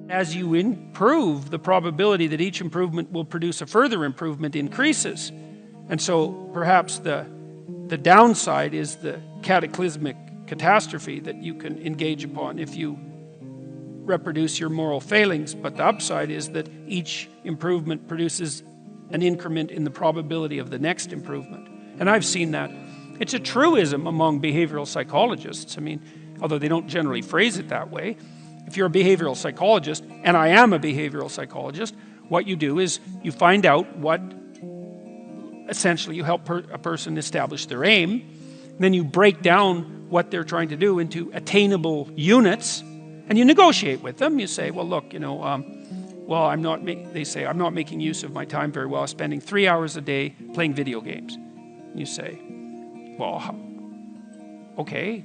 As you improve, the probability that each improvement will produce a further improvement increases. And so perhaps the downside is the cataclysmic catastrophe that you can engage upon if you reproduce your moral failings. But the upside is that each improvement produces an increment in the probability of the next improvement. And I've seen that. It's a truism among behavioral psychologists. I mean, although they don't generally phrase it that way. If you're a behavioral psychologist, and I am a behavioral psychologist, what you do is you find out what, essentially you help a person establish their aim, then you break down what they're trying to do into attainable units, and you negotiate with them. You say, well, look, you know, well, they say, I'm not making use of my time very well, spending 3 hours a day playing video games. And you say, well, okay,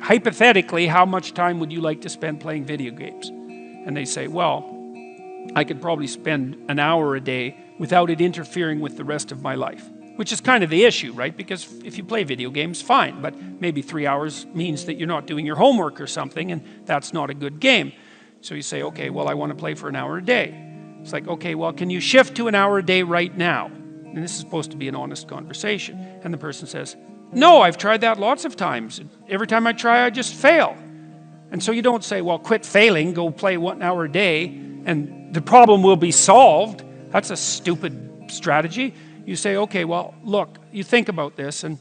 hypothetically, how much time would you like to spend playing video games? And they say, well, I could probably spend an hour a day without it interfering with the rest of my life, which is kind of the issue, right? Because if you play video games, fine, but maybe 3 hours means that you're not doing your homework or something, and that's not a good game. So you say, okay, well, I want to play for an hour a day. It's like, okay, well, can you shift to an hour a day right now? And this is supposed to be an honest conversation. And the person says, no, I've tried that lots of times. Every time I try, I just fail. And so you don't say, well, quit failing, go play 1 hour a day, and the problem will be solved. That's a stupid strategy. You say, okay, well, look, you think about this, and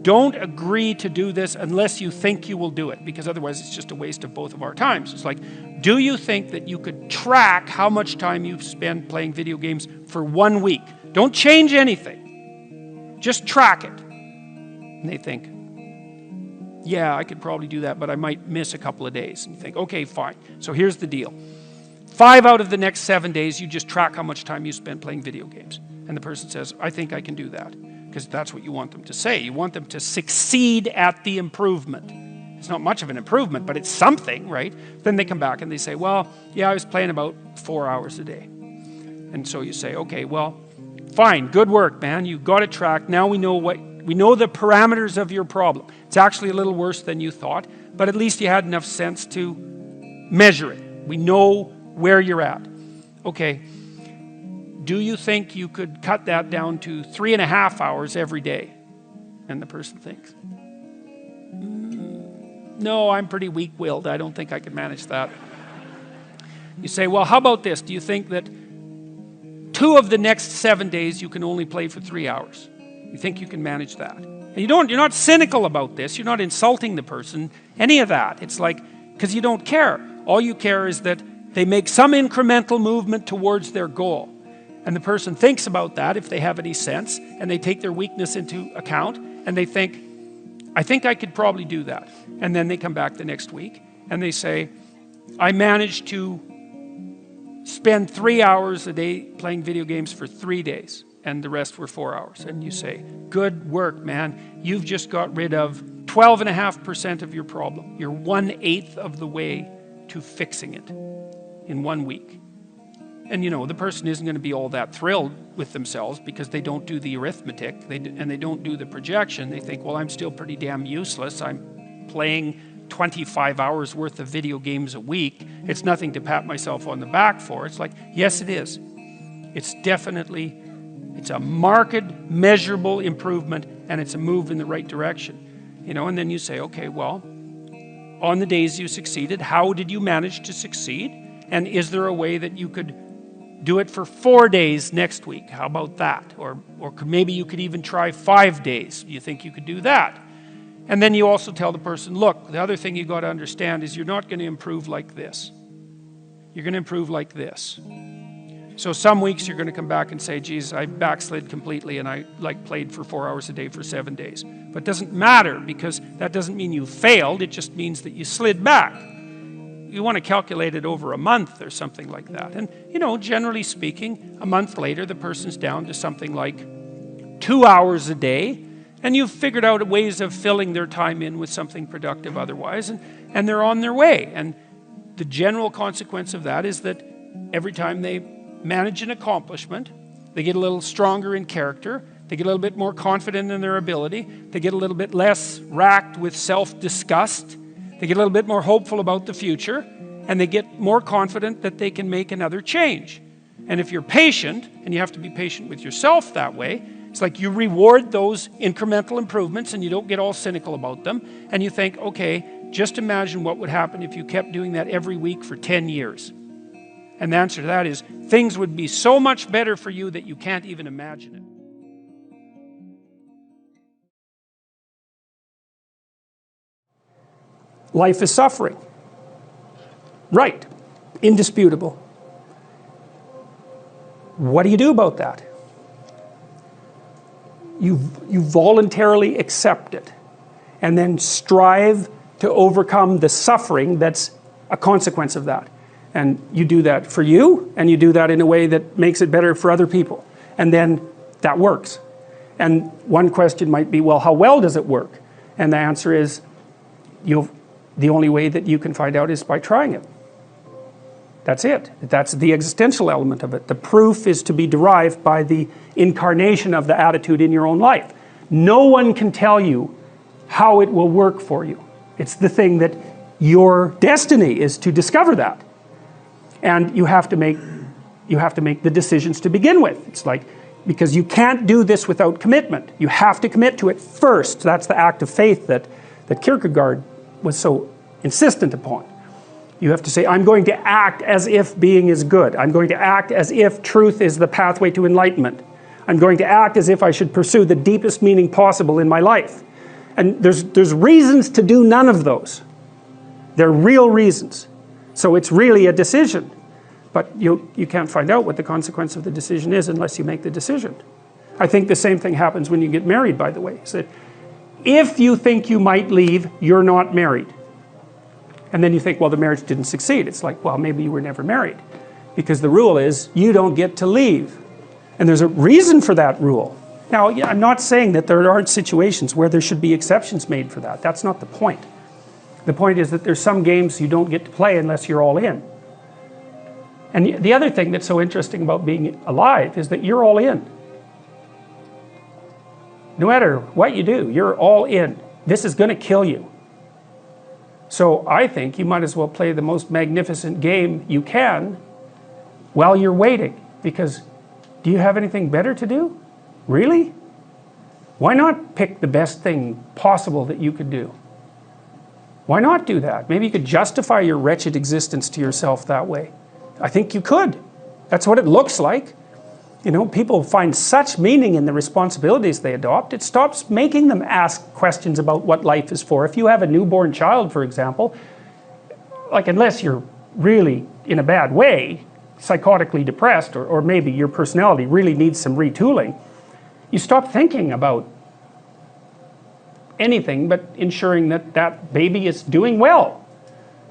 don't agree to do this unless you think you will do it, because otherwise it's just a waste of both of our times. It's like, do you think that you could track how much time you spend playing video games for 1 week? Don't change anything. Just track it. And they think, yeah, I could probably do that, but I might miss a couple of days. And you think, okay, fine. So here's the deal. 5 out of the next 7 days, you just track how much time you spend playing video games. And the person says, I think I can do that. Because that's what you want them to say. You want them to succeed at the improvement. It's not much of an improvement, but it's something, right? Then they come back and they say, well, yeah, I was playing about 4 hours a day. And so you say, okay, well, fine, good work, man. You got it tracked. Now we know the parameters of your problem. It's actually a little worse than you thought, but at least you had enough sense to measure it. We know where you're at. Okay. Do you think you could cut that down to 3.5 hours every day? And the person thinks, no, I'm pretty weak-willed. I don't think I can manage that. You say, well, how about this? Do you think that 2 of the next 7 days you can only play for 3 hours? You think you can manage that? And you're not cynical about this. You're not insulting the person, any of that. It's like, because you don't care. All you care is that they make some incremental movement towards their goal. And the person thinks about that, if they have any sense, and they take their weakness into account, and they think, I think I could probably do that. And then they come back the next week, and they say, I managed to spend 3 hours a day playing video games for 3 days, and the rest were 4 hours. And you say, good work, man. You've just got rid of 12.5% of your problem. You're 1/8 of the way to fixing it in 1 week. And you know, the person isn't going to be all that thrilled with themselves because they don't do the arithmetic and they don't do the projection. They think, well, I'm still pretty damn useless. I'm playing 25 hours worth of video games a week. It's nothing to pat myself on the back for. It's like, yes, it is. It's a marked, measurable improvement, and it's a move in the right direction. You know, and then you say, okay, well, on the days you succeeded, how did you manage to succeed? And is there a way that you could do it for 4 days next week? How about that? Or maybe you could even try 5 days. You think you could do that? And then you also tell the person, look, the other thing you got to understand is you're not going to improve like this. You're going to improve like this. So some weeks you're going to come back and say, geez, I backslid completely and I played for 4 hours a day for 7 days. But it doesn't matter, because that doesn't mean you failed. It just means that you slid back. You want to calculate it over a month or something like that. And, you know, generally speaking, a month later, the person's down to something like 2 hours a day, and you've figured out ways of filling their time in with something productive otherwise, and they're on their way. And the general consequence of that is that every time they manage an accomplishment, they get a little stronger in character, they get a little bit more confident in their ability, they get a little bit less racked with self-disgust, they get a little bit more hopeful about the future, and they get more confident that they can make another change. And if you're patient, and you have to be patient with yourself that way, it's like you reward those incremental improvements and you don't get all cynical about them, and you think, okay, just imagine what would happen if you kept doing that every week for 10 years. And the answer to that is, things would be so much better for you that you can't even imagine it. Life is suffering. Right. Indisputable. What do you do about that? You voluntarily accept it and then strive to overcome the suffering that's a consequence of that. And you do that for you, and you do that in a way that makes it better for other people. And then that works. And one question might be, well, how well does it work? And the answer is, the only way that you can find out is by trying it. That's it. That's the existential element of it. The proof is to be derived by the incarnation of the attitude in your own life. No one can tell you how it will work for you. It's the thing that your destiny is to discover that. And you have to make the decisions to begin with. It's like, because you can't do this without commitment. You have to commit to it first. That's the act of faith that Kierkegaard was so insistent upon. You have to say, I'm going to act as if being is good. I'm going to act as if truth is the pathway to enlightenment. I'm going to act as if I should pursue the deepest meaning possible in my life. And there's reasons to do none of those. They're real reasons. So it's really a decision. But you can't find out what the consequence of the decision is unless you make the decision. I think the same thing happens when you get married, by the way. Is that if you think you might leave, you're not married. And then you think, well, the marriage didn't succeed. It's like, well, maybe you were never married. Because the rule is, you don't get to leave. And there's a reason for that rule. Now, I'm not saying that there aren't situations where there should be exceptions made for that. That's not the point. The point is that there's some games you don't get to play unless you're all in. And the other thing that's so interesting about being alive is that you're all in. No matter what you do, you're all in. This is going to kill you. So I think you might as well play the most magnificent game you can while you're waiting. Because do you have anything better to do? Really? Why not pick the best thing possible that you could do? Why not do that? Maybe you could justify your wretched existence to yourself that way. I think you could. That's what it looks like. You know, people find such meaning in the responsibilities they adopt, it stops making them ask questions about what life is for. If you have a newborn child, for example, like unless you're really in a bad way, psychotically depressed, or maybe your personality really needs some retooling, you stop thinking about anything but ensuring that that baby is doing well.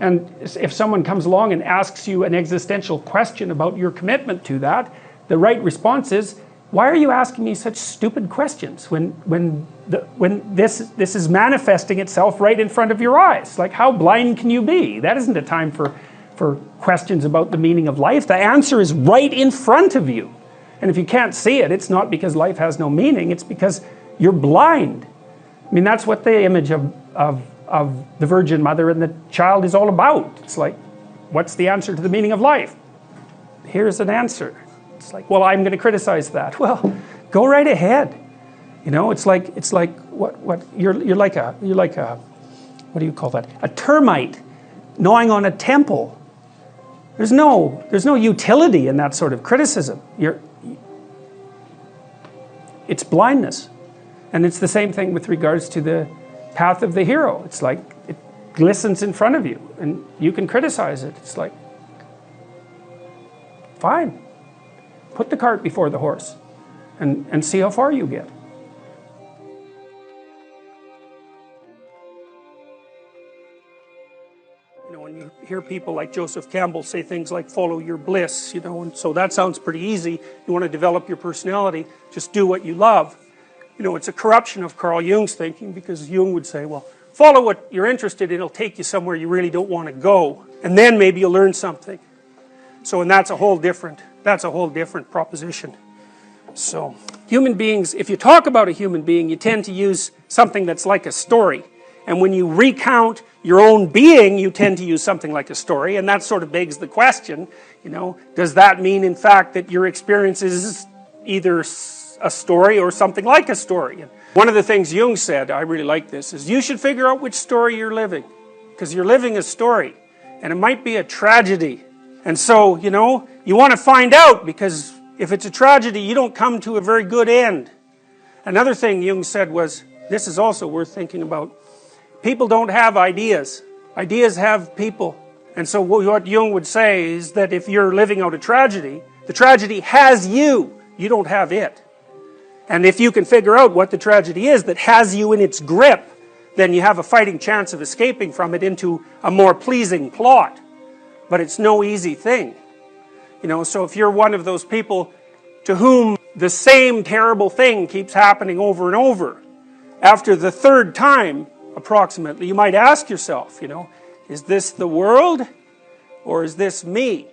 And if someone comes along and asks you an existential question about your commitment to that, the right response is, why are you asking me such stupid questions when this is manifesting itself right in front of your eyes? Like, how blind can you be? That isn't a time for questions about the meaning of life. The answer is right in front of you. And if you can't see it, it's not because life has no meaning, it's because you're blind. I mean, that's what the image of the Virgin Mother and the child is all about. It's like, what's the answer to the meaning of life? Here's an answer. It's like, well, I'm going to criticize that. Well, go right ahead. You know, it's like what you're like a what do you call that? A termite gnawing on a temple. There's no utility in that sort of criticism. It's blindness. And it's the same thing with regards to the path of the hero. It's like it glistens in front of you and you can criticize it. It's like, fine. Put the cart before the horse and see how far you get. You know, when you hear people like Joseph Campbell say things like follow your bliss, you know, and so that sounds pretty easy. You want to develop your personality, just do what you love. You know, it's a corruption of Carl Jung's thinking, because Jung would say, well, follow what you're interested in, it'll take you somewhere you really don't want to go, and then maybe you'll learn something. So, and that's a whole different proposition. So, human beings, if you talk about a human being, you tend to use something that's like a story. And when you recount your own being, you tend to use something like a story, and that sort of begs the question, you know, does that mean in fact that your experience is either a story or something like a story? And one of the things Jung said, I really like this, is you should figure out which story you're living, because you're living a story, and it might be a tragedy. And so, you know, you want to find out, because if it's a tragedy, you don't come to a very good end. Another thing Jung said was, this is also worth thinking about, people don't have ideas. Ideas have people. And so what Jung would say is that if you're living out a tragedy, the tragedy has you. You don't have it. And if you can figure out what the tragedy is that has you in its grip, then you have a fighting chance of escaping from it into a more pleasing plot. But it's no easy thing. You know, so if you're one of those people to whom the same terrible thing keeps happening over and over, after the third time, approximately, you might ask yourself, you know, is this the world or is this me?